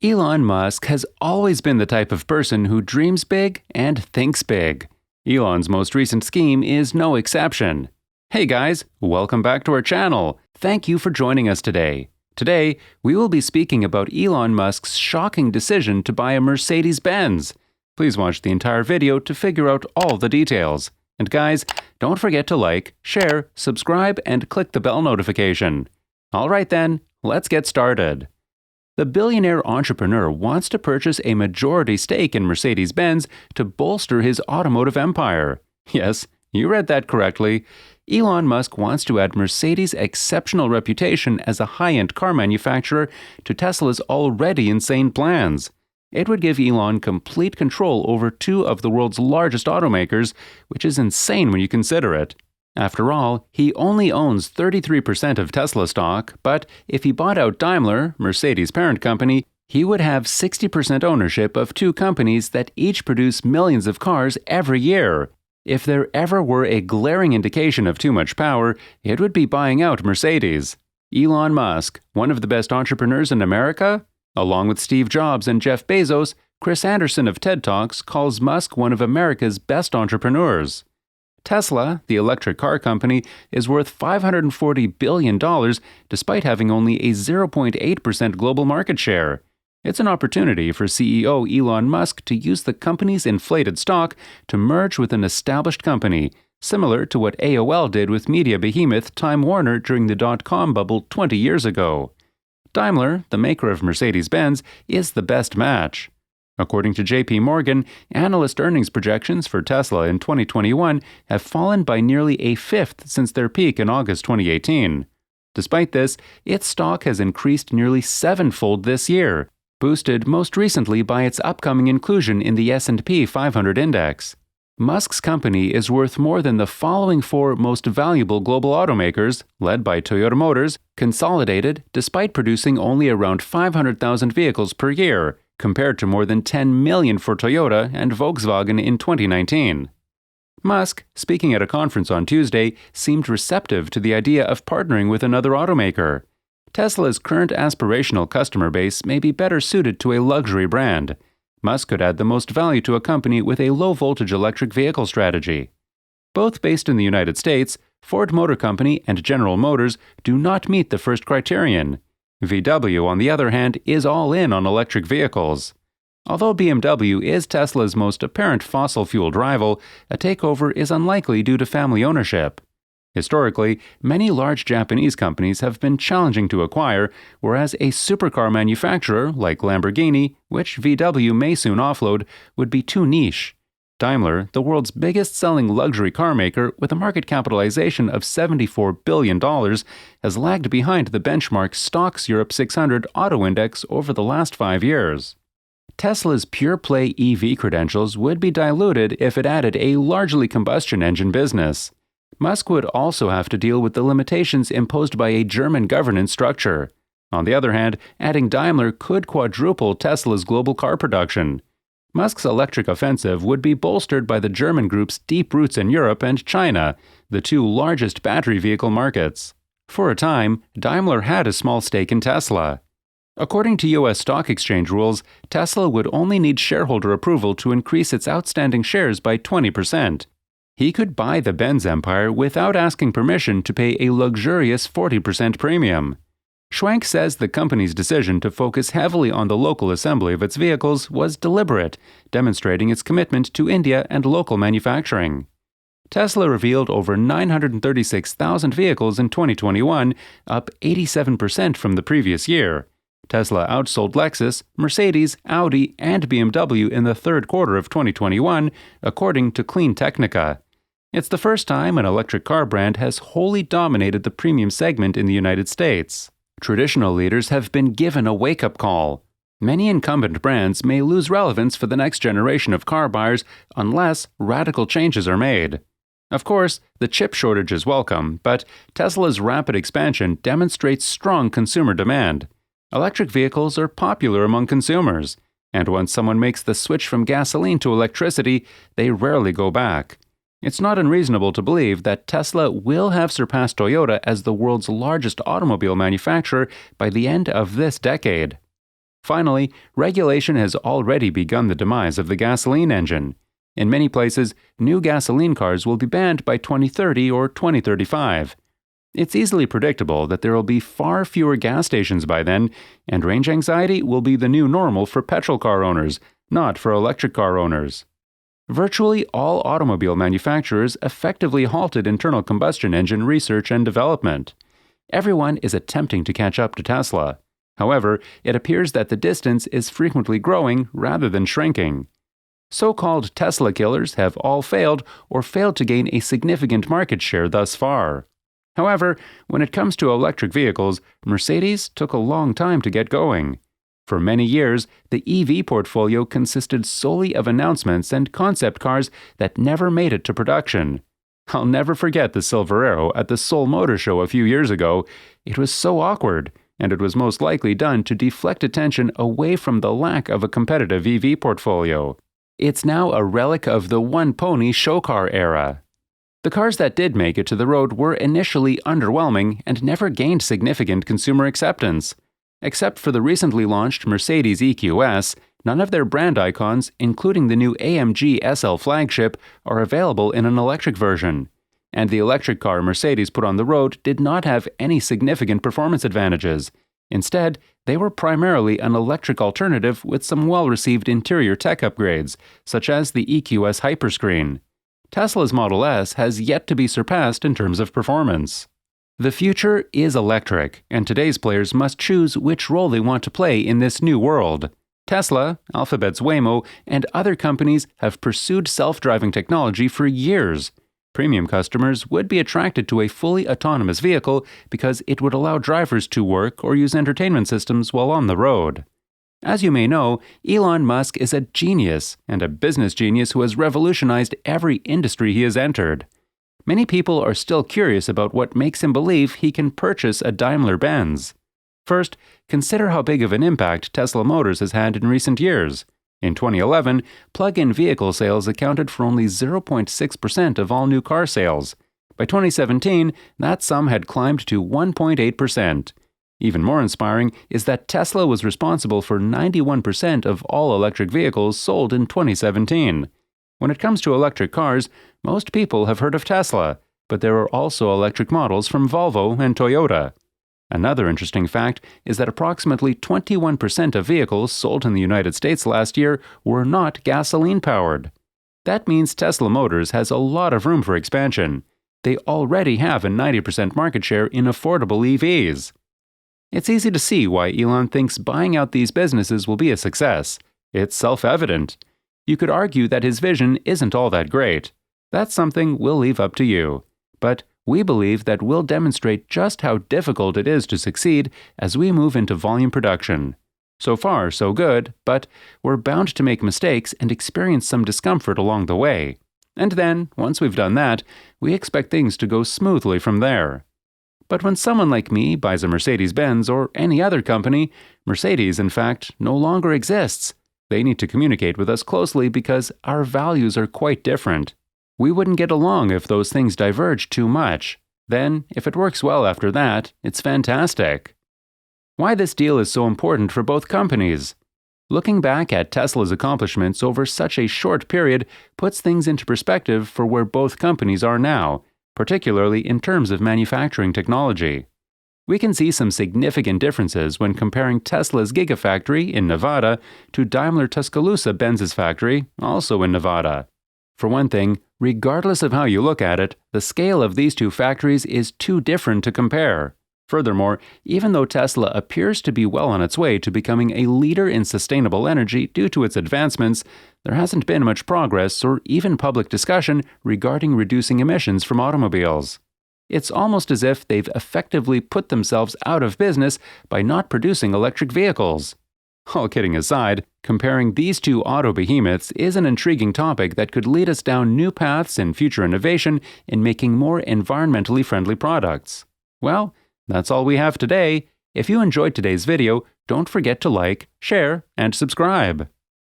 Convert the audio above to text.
Elon Musk has always been the type of person who dreams big and thinks big. Elon's most recent scheme is no exception. Hey guys, welcome back to our channel. Thank you for joining us today. Today, we will be speaking about Elon Musk's shocking decision to buy a Mercedes-Benz. Please watch the entire video to figure out all the details. And guys, don't forget to like, share, subscribe, and click the bell notification. Alright then, let's get started. The billionaire entrepreneur wants to purchase a majority stake in Mercedes-Benz to bolster his automotive empire. Yes, you read that correctly. Elon Musk wants to add Mercedes' exceptional reputation as a high-end car manufacturer to Tesla's already insane plans. It would give Elon complete control over two of the world's largest automakers, which is insane when you consider it. After all, he only owns 33% of Tesla stock, but if he bought out Daimler, Mercedes' parent company, he would have 60% ownership of two companies that each produce millions of cars every year. If there ever were a glaring indication of too much power, it would be buying out Mercedes. Elon Musk, one of the best entrepreneurs in America? Along with Steve Jobs and Jeff Bezos, Chris Anderson of TED Talks calls Musk one of America's best entrepreneurs. Tesla, the electric car company, is worth $540 billion despite having only a 0.8% global market share. It's an opportunity for CEO Elon Musk to use the company's inflated stock to merge with an established company, similar to what AOL did with media behemoth Time Warner during the dot-com bubble 20 years ago. Daimler, the maker of Mercedes-Benz, is the best match. According to J.P. Morgan, analyst earnings projections for Tesla in 2021 have fallen by nearly a fifth since their peak in August 2018. Despite this, its stock has increased nearly sevenfold this year, boosted most recently by its upcoming inclusion in the S&P 500 index. Musk's company is worth more than the following four most valuable global automakers, led by Toyota Motors, consolidated despite producing only around 500,000 vehicles per year, compared to more than 10 million for Toyota and Volkswagen in 2019. Musk, speaking at a conference on Tuesday, seemed receptive to the idea of partnering with another automaker. Tesla's current aspirational customer base may be better suited to a luxury brand. Musk could add the most value to a company with a low-voltage electric vehicle strategy. Both based in the United States, Ford Motor Company and General Motors do not meet the first criterion. VW, on the other hand, is all in on electric vehicles. Although BMW is Tesla's most apparent fossil-fueled rival, a takeover is unlikely due to family ownership. Historically, many large Japanese companies have been challenging to acquire, whereas a supercar manufacturer like Lamborghini, which VW may soon offload, would be too niche. Daimler, the world's biggest-selling luxury car maker with a market capitalization of $74 billion, has lagged behind the benchmark Stoxx Europe 600 Auto Index over the last 5 years. Tesla's pure-play EV credentials would be diluted if it added a largely combustion engine business. Musk would also have to deal with the limitations imposed by a German governance structure. On the other hand, adding Daimler could quadruple Tesla's global car production. Musk's electric offensive would be bolstered by the German group's deep roots in Europe and China, the two largest battery vehicle markets. For a time, Daimler had a small stake in Tesla. According to U.S. stock exchange rules, Tesla would only need shareholder approval to increase its outstanding shares by 20%. He could buy the Benz empire without asking permission to pay a luxurious 40% premium. Schwenk says the company's decision to focus heavily on the local assembly of its vehicles was deliberate, demonstrating its commitment to India and local manufacturing. Tesla revealed over 936,000 vehicles in 2021, up 87% from the previous year. Tesla outsold Lexus, Mercedes, Audi, and BMW in the third quarter of 2021, according to Clean Technica. It's the first time an electric car brand has wholly dominated the premium segment in the United States. Traditional leaders have been given a wake-up call. Many incumbent brands may lose relevance for the next generation of car buyers unless radical changes are made. Of course, the chip shortage is welcome, but Tesla's rapid expansion demonstrates strong consumer demand. Electric vehicles are popular among consumers, and once someone makes the switch from gasoline to electricity, they rarely go back. It's not unreasonable to believe that Tesla will have surpassed Toyota as the world's largest automobile manufacturer by the end of this decade. Finally, regulation has already begun the demise of the gasoline engine. In many places, new gasoline cars will be banned by 2030 or 2035. It's easily predictable that there will be far fewer gas stations by then, and range anxiety will be the new normal for petrol car owners, not for electric car owners. Virtually all automobile manufacturers effectively halted internal combustion engine research and development. Everyone is attempting to catch up to Tesla. However, it appears that the distance is frequently growing rather than shrinking. So-called Tesla killers have all failed or failed to gain a significant market share thus far. However, when it comes to electric vehicles, Mercedes took a long time to get going. For many years, the EV portfolio consisted solely of announcements and concept cars that never made it to production. I'll never forget the Silver Arrow at the Seoul Motor Show a few years ago. It was so awkward, and it was most likely done to deflect attention away from the lack of a competitive EV portfolio. It's now a relic of the one-pony show car era. The cars that did make it to the road were initially underwhelming and never gained significant consumer acceptance. Except for the recently launched Mercedes EQS, none of their brand icons, including the new AMG SL flagship, are available in an electric version. And the electric car Mercedes put on the road did not have any significant performance advantages. Instead, they were primarily an electric alternative with some well-received interior tech upgrades, such as the EQS Hyperscreen. Tesla's Model S has yet to be surpassed in terms of performance. The future is electric, and today's players must choose which role they want to play in this new world. Tesla, Alphabet's Waymo, and other companies have pursued self-driving technology for years. Premium customers would be attracted to a fully autonomous vehicle because it would allow drivers to work or use entertainment systems while on the road. As you may know, Elon Musk is a genius, and a business genius who has revolutionized every industry he has entered. Many people are still curious about what makes him believe he can purchase a Daimler-Benz. First, consider how big of an impact Tesla Motors has had in recent years. In 2011, plug-in vehicle sales accounted for only 0.6% of all new car sales. By 2017, that sum had climbed to 1.8%. Even more inspiring is that Tesla was responsible for 91% of all electric vehicles sold in 2017. When it comes to electric cars, most people have heard of Tesla, but there are also electric models from Volvo and Toyota. Another interesting fact is that approximately 21% of vehicles sold in the United States last year were not gasoline-powered. That means Tesla Motors has a lot of room for expansion. They already have a 90% market share in affordable EVs. It's easy to see why Elon thinks buying out these businesses will be a success. It's self-evident. You could argue that his vision isn't all that great. That's something we'll leave up to you. But we believe that we'll demonstrate just how difficult it is to succeed as we move into volume production. So far, so good, but we're bound to make mistakes and experience some discomfort along the way. And then, once we've done that, we expect things to go smoothly from there. But when someone like me buys a Mercedes-Benz or any other company, Mercedes, in fact, no longer exists. They need to communicate with us closely because our values are quite different. We wouldn't get along if those things diverged too much. Then, if it works well after that, it's fantastic. Why this deal is so important for both companies? Looking back at Tesla's accomplishments over such a short period puts things into perspective for where both companies are now, particularly in terms of manufacturing technology. We can see some significant differences when comparing Tesla's Gigafactory in Nevada to Daimler Tuscaloosa-Benz's factory, also in Nevada. For one thing, regardless of how you look at it, the scale of these two factories is too different to compare. Furthermore, even though Tesla appears to be well on its way to becoming a leader in sustainable energy due to its advancements, there hasn't been much progress or even public discussion regarding reducing emissions from automobiles. It's almost as if they've effectively put themselves out of business by not producing electric vehicles. All kidding aside, comparing these two auto behemoths is an intriguing topic that could lead us down new paths in future innovation in making more environmentally friendly products. Well, that's all we have today. If you enjoyed today's video, don't forget to like, share, and subscribe.